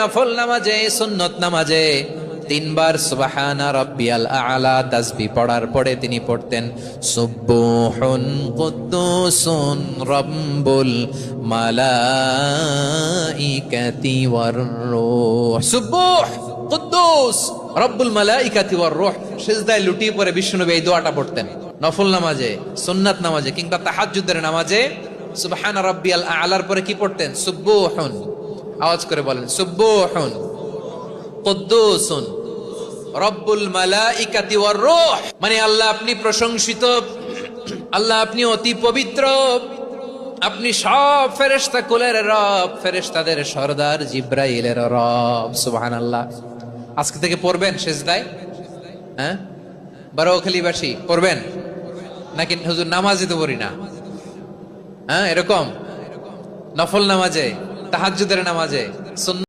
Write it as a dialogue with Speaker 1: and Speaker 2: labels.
Speaker 1: নফল নামাজে সুন্নত নামাজে তিনবার সুবহানা রাব্বিয়াল আ'লা তাসবিহ পড়ার পরে তিনি পড়তেন সুবহুন কুদ্দুসুন রাব্বুল মালাইকাতি ওয়ার রূহ। সুবহ কুদ্দুস রাব্বুল মালাইকাতি ওয়ার রূহ। সিজদায় লুটিয়ে পড়ে বিশ্বনবী এই দোয়াটা পড়তেন নফল নামাজে, সুন্নাত নামাজে কিংবা তাহাজ্জুদের নামাজে। সুবহানা রাব্বিয়াল আ'লার পরে কি পড়তেন? সুবহুন, আওয়াজ করে বলেন সুবহুন কুদ্দুসুন রব্বুল মালাইকাতি ওয়ার রূহ। মানে আল্লাহ আপনি প্রশংসিত, আল্লাহ আপনি অতি পবিত্র, আপনি সব ফেরেশতা কুলের রব, ফেরেশতাদের সরদার জিব্রাইলের রব। সুবহানাল্লাহ। আজকে থেকে পড়বেন সিজদায়? হ্যাঁ, বারোখালীবাসী পড়বেন নাকি হুজুর নামাজে তো পড়ি না? হ্যাঁ, এরকম নফল নামাজে, তাহাজ্জুদের নামাজে, সুন্নাত